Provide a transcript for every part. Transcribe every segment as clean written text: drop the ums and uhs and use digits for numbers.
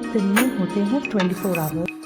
दिन में होते हैं 24 आवर्स।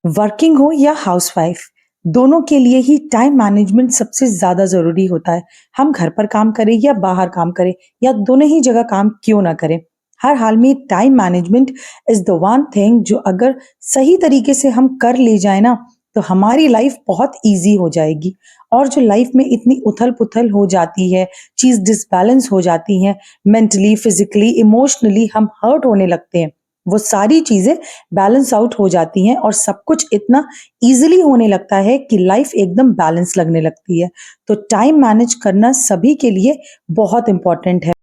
वर्किंग हो या हाउसवाइफ, दोनों के लिए ही टाइम मैनेजमेंट सबसे ज़्यादा ज़रूरी होता है। हम घर पर काम करें या बाहर काम करें या दोनों ही जगह काम क्यों ना करें, हर हाल में time management is the one thing जो अगर सही तरीके से हम कर ले जाए ना, तो हमारी लाइफ बहुत ईज़ी हो जाएगी। और जो लाइफ में इतनी उथल-पुथल हो जाती है, चीज़ डिसबैलेंस हो जाती हैं, मेंटली, फिज़िकली, इमोशनली हम हर्ट होने लगते हैं। वो सारी चीज़ें बैलेंस आउट हो जाती हैं और सब कुछ इतना ईज़िली होने लगता है कि लाइफ एकदम बैलेंस लगने लगती है। तो टाइम मैनेज करना सभी के लिए बहुत इम्पोर्टेंट है।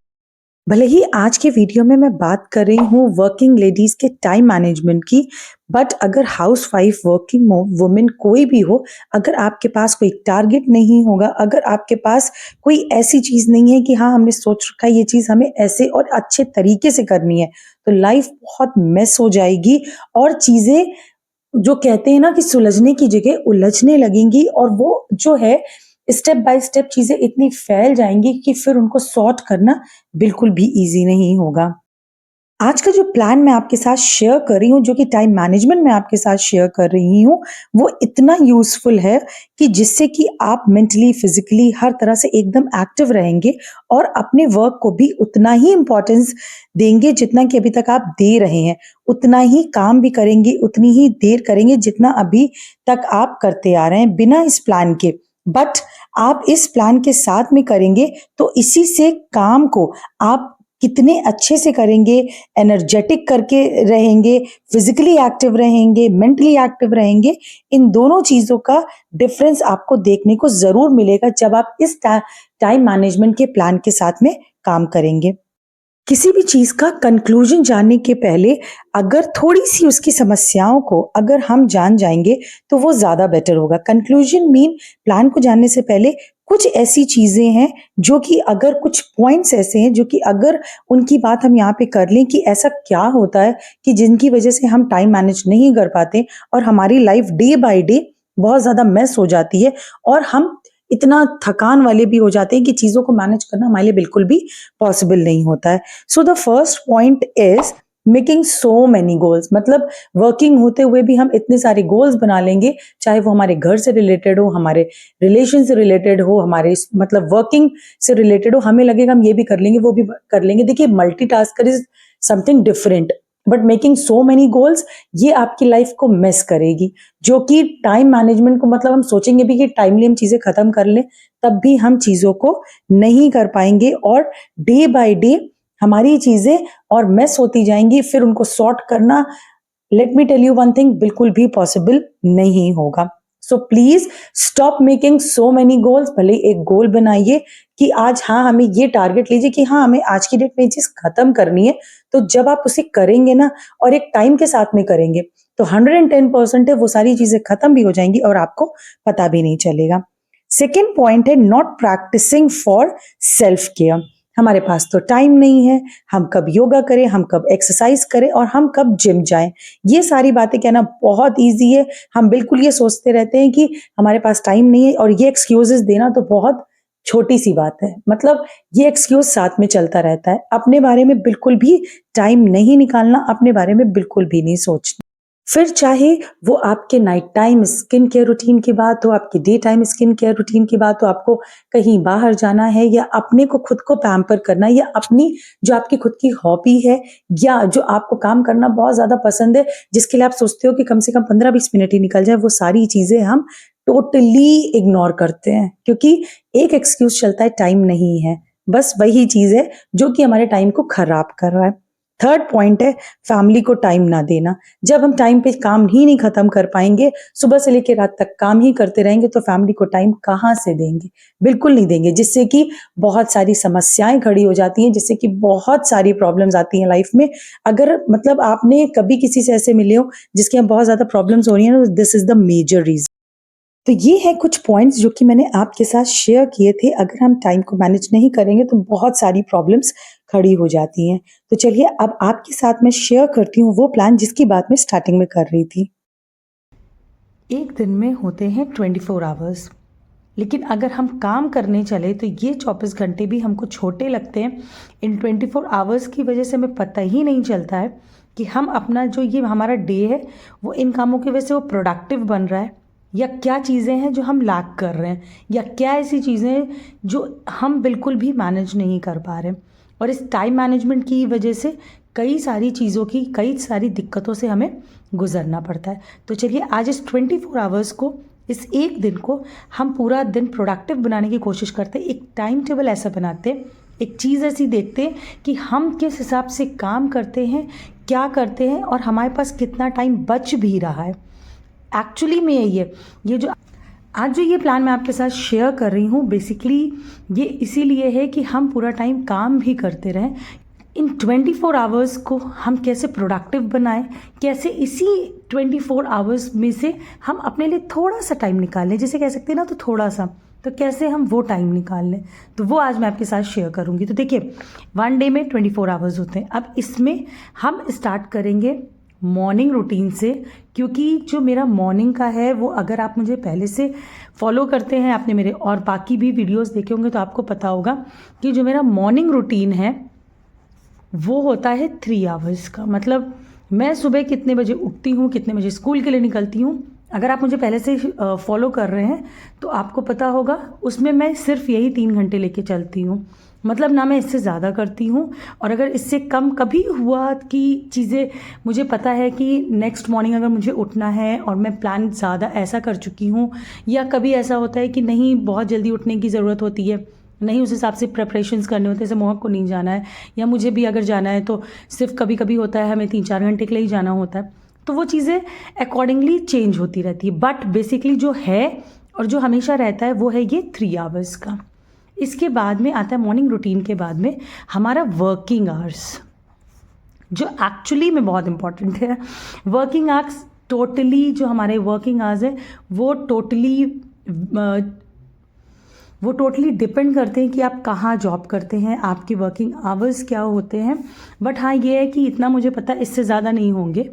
भले ही आज के वीडियो में मैं बात कर रही हूँ वर्किंग लेडीज़ के टाइम मैनेजमेंट की, बट अगर हाउसवाइफ, वर्किंग वुमेन कोई भी हो, अगर आपके पास कोई टारगेट नहीं होगा, अगर आपके पास कोई ऐसी चीज़ नहीं है कि हाँ, हमने सोच रखा है ये चीज़ हमें ऐसे और अच्छे तरीके से करनी है, तो लाइफ बहुत मेस हो जाएगी और चीज़ें जो कहते हैं ना कि सुलझने की जगह उलझने लगेंगी और वो जो है स्टेप बाय स्टेप चीज़ें इतनी फैल जाएँगी कि फिर उनको सॉर्ट करना बिल्कुल भी ईज़ी नहीं होगा। आज का जो प्लान मैं आपके साथ शेयर कर रही हूँ, जो कि टाइम मैनेजमेंट मैं आपके साथ शेयर कर रही हूँ, वो इतना यूज़फुल है कि जिससे कि आप मेंटली, फिज़िकली हर तरह से एकदम एक्टिव रहेंगे और अपने वर्क को भी उतना ही इम्पोर्टेंस देंगे जितना कि अभी तक आप दे रहे हैं। उतना ही काम भी करेंगे, उतनी ही देर करेंगे जितना अभी तक आप करते आ रहे हैं बिना इस प्लान के। बट आप इस प्लान के साथ में करेंगे तो इसी से काम को आप कितने अच्छे से करेंगे, एनर्जेटिक करके रहेंगे, फिज़िकली एक्टिव रहेंगे, मेंटली एक्टिव रहेंगे, इन दोनों चीज़ों का डिफ़रेंस आपको देखने को ज़रूर मिलेगा जब आप इस टाइम मैनेजमेंट के प्लान के साथ में काम करेंगे। किसी भी चीज़ का कंक्लूजन जानने के पहले अगर थोड़ी-सी उसकी समस्याओं को अगर हम जान जाएँगे, तो वो ज़्यादा बेटर होगा। कंक्लूजन मीन प्लान को जानने से पहले कुछ ऐसी चीज़ें हैं, जो कि अगर कुछ पॉइंट्स ऐसे हैं, जो कि अगर उनकी बात हम यहाँ पे कर लें कि ऐसा क्या होता है कि जिनकी वज़ह से हम टाइम मैनेज नहीं कर पाते और हमारी लाइफ़ डे बाय डे बहुत ज़्यादा मेस हो जाती है और हम इतना थकान वाले भी हो जाते हैं कि चीज़ों को मैनेज करना हमारे लिए बिल्कुल भी पॉसिबल नहीं होता है। So the first point is making so many goals, मतलब वर्किंग होते हुए भी हम इतने सारे गोल्स बना लेंगे, चाहे वो हमारे घर से रिलेटेड हो, हमारे रिलेशन से रिलेटेड हो, हमारे मतलब वर्किंग से रिलेटेड हो, हमें लगेगा हम ये भी कर लेंगे, वो भी कर लेंगे। देखिए, multitasker is something different, but making so many goals ये आपकी लाइफ को मिस करेगी। जो कि टाइम मैनेजमेंट को मतलब हम सोचेंगे भी कि टाइमली हम चीजें खत्म कर लें, तब भी हम चीजों को नहीं कर पाएंगे और डे बाय डे हमारी चीजें और मिस होती जाएंगी। फिर उनको सॉर्ट करना, let me tell you one thing, बिल्कुल भी पॉसिबल नहीं होगा। So please stop making so many goals. भले एक गोल बनाइए कि आज हाँ हमें ये टारगेट लीजिए कि हाँ हमें आज की डेट में ये चीज खत्म करनी है। तो जब आप उसे करेंगे ना और एक टाइम के साथ में करेंगे, तो 110% है वो सारी चीजें खत्म भी हो जाएंगी और आपको पता भी नहीं चलेगा। सेकेंड पॉइंट है not practising for self care. हमारे पास तो टाइम नहीं है, हम कब योगा करें, हम कब एक्सरसाइज करें और हम कब जिम जाएं। ये सारी बातें कहना बहुत ईजी है। हम बिल्कुल ये सोचते रहते हैं कि हमारे पास टाइम नहीं है और ये एक्सक्यूजेस देना तो बहुत छोटी सी बात है। मतलब ये एक्सक्यूज साथ में चलता रहता है। अपने बारे में बिल्कुल भी टाइम नहीं निकालना, अपने बारे में बिल्कुल भी नहीं सोचना। फिर चाहे वो आपके night time skin care routine की बात हो, आपकी day time skin care routine की बात हो, आपको कहीं बाहर जाना है या अपने को खुद को पैम्पर करना, या अपनी जो आपकी खुद की हॉबी है, या जो आपको काम करना बहुत ज़्यादा पसंद है, जिसके लिए आप सोचते हो कि कम से कम 15-20 मिनट ही निकल जाए, वो सारी चीज़ें हम टोटली इग्नोर करते हैं क्योंकि एक एक्सक्यूज़ चलता है, टाइम नहीं है। बस वही चीज़ है जो कि हमारे टाइम को खराब कर रहा है। थर्ड पॉइंट है फैमिली को टाइम ना देना। जब हम टाइम पे काम ही नहीं खत्म कर पाएंगे, सुबह से लेकर रात तक काम ही करते रहेंगे, तो फैमिली को टाइम कहाँ से देंगे? बिल्कुल नहीं देंगे, जिससे कि बहुत सारी समस्याएं खड़ी हो जाती हैं, जिससे कि बहुत सारी प्रॉब्लम्स आती हैं लाइफ में। अगर मतलब आपने कभी किसी से ऐसे मिले हो जिसके यहाँ बहुत ज्यादा प्रॉब्लम्स हो रही हैं, this is the major reason. तो ये है कुछ पॉइंट्स जो कि मैंने आपके साथ शेयर किए थे। अगर हम टाइम को मैनेज नहीं करेंगे तो बहुत सारी प्रॉब्लम्स खड़ी हो जाती हैं। तो चलिए अब आपके साथ मैं शेयर करती हूँ वो प्लान जिसकी बात मैं स्टार्टिंग में कर रही थी। एक दिन में होते हैं 24 आवर्स। लेकिन अगर हम काम करने चले तो ये 24 घंटे भी हमको छोटे लगते हैं। इन 24 आवर्स की वजह से हमें पता ही नहीं चलता है कि हम अपना जो ये हमारा डे है वो इन कामों की वजह से वो प्रोडक्टिव बन रहा है, या क्या चीज़ें हैं जो हम लैक कर रहे हैं, या क्या ऐसी चीज़ें हैं जो हम बिल्कुल भी मैनेज नहीं कर पा रहे हैं। और इस टाइम मैनेजमेंट की वजह से कई सारी चीज़ों की कई सारी दिक्कतों से हमें गुजरना पड़ता है। तो चलिए आज इस 24 आवर्स को, इस एक दिन को हम पूरा दिन प्रोडक्टिव बनाने की कोशिश करते हैं। एक टाइम टेबल ऐसा बनाते हैं, एक चीज़ ऐसी देखते हैं कि हम किस हिसाब से काम करते हैं, क्या करते हैं और हमारे पास कितना टाइम बच भी रहा है। एक्चुअली में ये जो आज जो ये प्लान मैं आपके साथ शेयर कर रही हूँ, बेसिकली ये इसीलिए है कि हम पूरा टाइम काम भी करते रहें। इन 24 आवर्स को हम कैसे प्रोडक्टिव बनाएं, कैसे इसी 24 आवर्स में से हम अपने लिए थोड़ा सा टाइम निकाल लें, जैसे कह सकते हैं ना, तो थोड़ा सा, तो कैसे हम वो टाइम निकाल लें, तो वो आज मैं आपके साथ शेयर करूँगी। तो देखिए, वन डे में 24 आवर्स होते हैं। अब इसमें हम स्टार्ट करेंगे मॉर्निंग रूटीन से, क्योंकि जो मेरा मॉर्निंग का है वो अगर आप मुझे पहले से फॉलो करते हैं, आपने मेरे और बाकी भी वीडियोस देखे होंगे, तो आपको पता होगा कि जो मेरा मॉर्निंग रूटीन है वो होता है 3 आवर्स का। मतलब मैं सुबह कितने बजे उठती हूँ, कितने बजे स्कूल के लिए निकलती हूँ, अगर आप मुझे पहले से फॉलो कर रहे हैं तो आपको पता होगा, उसमें मैं सिर्फ यही 3 घंटे लेके चलती हूँ। मतलब ना मैं इससे ज़्यादा करती हूँ, और अगर इससे कम कभी हुआ कि चीज़ें मुझे पता है कि नेक्स्ट मॉर्निंग अगर मुझे उठना है और मैं प्लान ज़्यादा ऐसा कर चुकी हूँ, या कभी ऐसा होता है कि नहीं बहुत जल्दी उठने की ज़रूरत होती है, नहीं उस हिसाब से प्रेपरेशंस करने होते हैं, जैसे मोहक को नहीं जाना है या मुझे भी अगर जाना है तो सिर्फ कभी कभी होता है हमें 3-4 घंटे के लिए ही जाना होता है, तो वो चीज़ें अकॉर्डिंगली चेंज होती रहती है। बट बेसिकली जो है और जो हमेशा रहता है वो है ये 3 आवर्स का। इसके बाद में आता है मॉर्निंग रूटीन के बाद में हमारा वर्किंग आवर्स, जो एक्चुअली में बहुत इंपॉर्टेंट है। वर्किंग आवर्स टोटली जो हमारे वर्किंग आवर्स है वो टोटली डिपेंड करते हैं कि आप कहाँ जॉब करते हैं, आपके वर्किंग आवर्स क्या होते हैं। बट हाँ, ये है कि इतना मुझे पता है इससे ज़्यादा नहीं होंगे।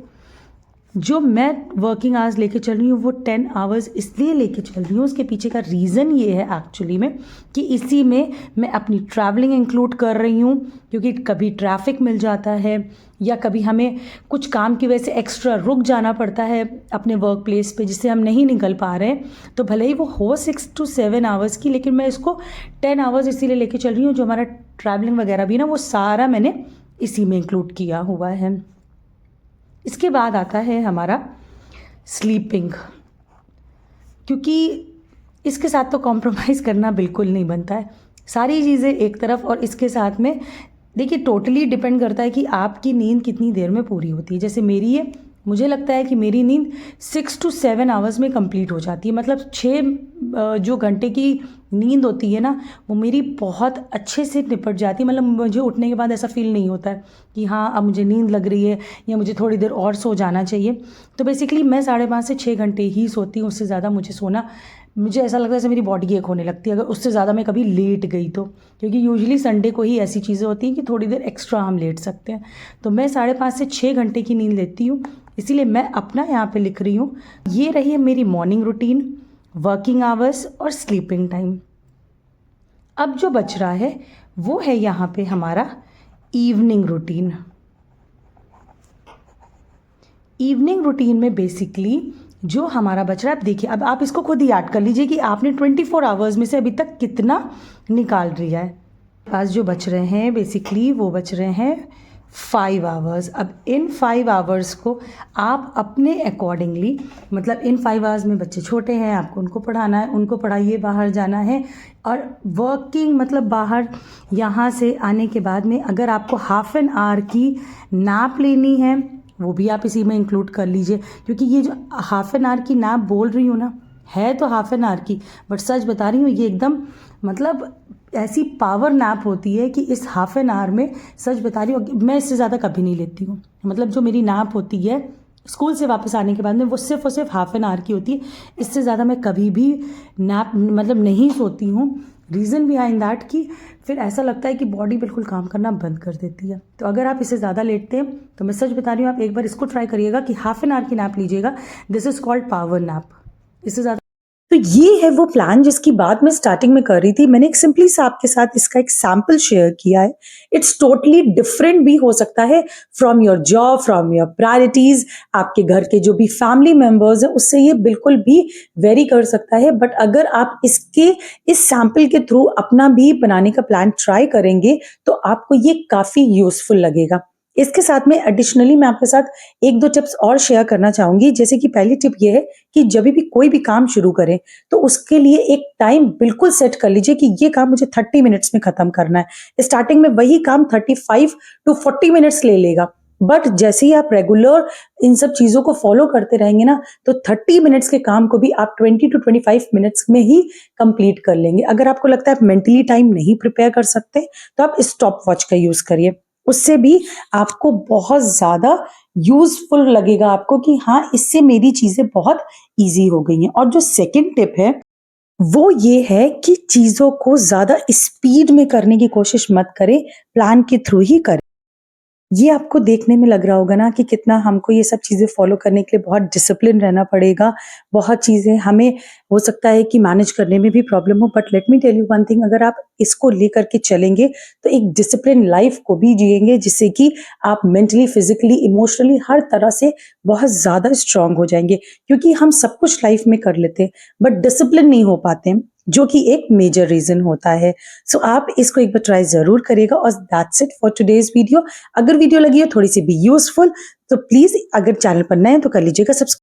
जो मैं वर्किंग आवर्स लेके चल रही हूँ वो 10 आवर्स इसलिए लेके चल रही हूँ, उसके पीछे का रीज़न ये है एक्चुअली में कि इसी में मैं अपनी ट्रैवलिंग इंक्लूड कर रही हूँ, क्योंकि कभी ट्रैफिक मिल जाता है या कभी हमें कुछ काम की वजह से एक्स्ट्रा रुक जाना पड़ता है अपने वर्क प्लेस पे, जिससे हम नहीं निकल पा रहे हैं। तो भले ही वो हो 6 to 7 आवर्स की, लेकिन मैं इसको 10 आवर्स इसीलिए लेके चल रही हूँ। जो हमारा ट्रैवलिंग वगैरह भी ना, वो सारा मैंने इसी में इंक्लूड किया हुआ है। इसके बाद आता है हमारा स्लीपिंग, क्योंकि इसके साथ तो कॉम्प्रोमाइज़ करना बिल्कुल नहीं बनता है। सारी चीज़ें एक तरफ, और इसके साथ में देखिए टोटली डिपेंड करता है कि आपकी नींद कितनी देर में पूरी होती है। जैसे मेरी है, मुझे लगता है कि मेरी नींद 6 to 7 आवर्स में कंप्लीट हो जाती है। मतलब 6 जो घंटे की नींद होती है ना, वो मेरी बहुत अच्छे से निपट जाती है। मतलब मुझे उठने के बाद ऐसा फील नहीं होता है कि हाँ अब मुझे नींद लग रही है या मुझे थोड़ी देर और सो जाना चाहिए। तो बेसिकली मैं 5.5 से 6 घंटे ही सोती हूँ। उससे ज़्यादा मुझे सोना, मुझे ऐसा लगता है जैसे मेरी बॉडी एक होने लगती है अगर उससे ज़्यादा मैं कभी लेट गई तो, क्योंकि यूजुअली संडे को ही ऐसी चीज़ें होती हैं कि थोड़ी देर एक्स्ट्रा हम लेट सकते हैं। तो मैं 5.5 से 6 घंटे की नींद लेती हूँ, इसीलिए मैं अपना यहाँ पे लिख रही हूँ। ये रही है मेरी मॉर्निंग रूटीन, वर्किंग आवर्स और स्लीपिंग टाइम। अब जो बच रहा है वो है यहाँ पे हमारा इवनिंग रूटीन। इवनिंग रूटीन में बेसिकली जो हमारा बच रहा है, अब देखिए, अब आप इसको खुद ही याद कर लीजिए कि आपने 24 आवर्स में से अभी तक कितना निकाल लिया है। पास जो बच रहे हैं बेसिकली वो बच रहे हैं 5 आवर्स। अब इन 5 आवर्स को आप अपने अकॉर्डिंगली, मतलब इन 5 आवर्स में बच्चे छोटे हैं, आपको उनको पढ़ाना है, उनको पढ़ाइए, बाहर जाना है, और वर्किंग मतलब बाहर यहाँ से आने के बाद में अगर आपको हाफ एन आवर की नैप लेनी है वो भी आप इसी में इंक्लूड कर लीजिए। क्योंकि ये जो हाफ एन आवर की नैप बोल रही हूँ ना, है तो हाफ एन आवर की, बट सच बता रही हूँ ये एकदम मतलब ऐसी पावर नैप होती है कि इस हाफ एन आवर में, सच बता रही हूँ, मैं इससे ज़्यादा कभी नहीं लेती हूँ। मतलब जो मेरी नैप होती है स्कूल से वापस आने के बाद में, वो सिर्फ और सिर्फ हाफ एन आवर की होती है। इससे ज़्यादा मैं कभी भी नैप मतलब नहीं सोती हूँ। रीज़न बिहाइंड दैट कि फिर ऐसा लगता है कि बॉडी बिल्कुल काम करना बंद कर देती है। तो अगर आप इससे ज़्यादा लेटते हैं तो मैं सच बता रही हूँ, आप एक बार इसको ट्राई करिएगा कि हाफ एन आवर की नैप लीजिएगा। This is called power nap. इससे ज़्यादा तो ये है वो प्लान जिसकी बात मैं स्टार्टिंग में कर रही थी। मैंने एक सिंपली सा आपके साथ इसका एक सैंपल शेयर किया है। इट्स टोटली डिफरेंट भी हो सकता है from your job, from your priorities, आपके घर के जो भी फैमिली मेंबर्स हैं उससे ये बिल्कुल भी वेरी कर सकता है। बट अगर आप इस सैंपल के थ्रू अपना भी बनाने का प्लान ट्राई करेंगे तो आपको ये काफी यूजफुल लगेगा। इसके साथ में एडिशनली मैं आपके साथ एक दो टिप्स और शेयर करना चाहूंगी। जैसे कि पहली टिप ये है कि जब भी कोई भी काम शुरू करें तो उसके लिए एक टाइम बिल्कुल सेट कर लीजिए कि ये काम मुझे 30 मिनट्स में खत्म करना है। स्टार्टिंग में वही काम 35 टू 40 मिनट्स ले लेगा, बट जैसे ही आप रेगुलर इन सब चीजों को फॉलो करते रहेंगे ना तो 30 मिनट्स के काम को भी आप 20 टू 25 मिनट्स में ही कंप्लीट कर लेंगे। अगर आपको लगता है आप मेंटली टाइम नहीं प्रिपेयर कर सकते तो आप स्टॉप वॉच का यूज करिए। उससे भी आपको बहुत ज्यादा यूजफुल लगेगा आपको कि हाँ, इससे मेरी चीजें बहुत इजी हो गई हैं। और जो सेकंड टिप है वो ये है कि चीजों को ज्यादा स्पीड में करने की कोशिश मत करें, प्लान के थ्रू ही करें। ये आपको देखने में लग रहा होगा ना कि कितना हमको ये सब चीज़ें फ़ॉलो करने के लिए बहुत डिसिप्लिन रहना पड़ेगा। बहुत चीज़ें हमें हो सकता है कि मैनेज करने में भी प्रॉब्लम हो, but let me tell you one thing, अगर आप इसको लेकर के चलेंगे तो एक डिसिप्लिन लाइफ़ को भी जिएँगे जिससे कि आप मेंटली, फिज़िकली, इमोशनली हर तरह से बहुत ज़्यादा स्ट्रॉन्ग हो जाएँगे। क्योंकि हम सब कुछ लाइफ़ में कर लेते हैं बट डिसिप्लिन नहीं हो पाते हैं, जो कि एक मेजर रीज़न होता है। सो आप इसको एक बार ट्राई ज़रूर करिएगा। और that's it for today's video. अगर वीडियो लगी हो थोड़ी सी भी यूजफुल तो प्लीज अगर चैनल पर नए हैं तो कर लीजिएगा सब्सक्राइब।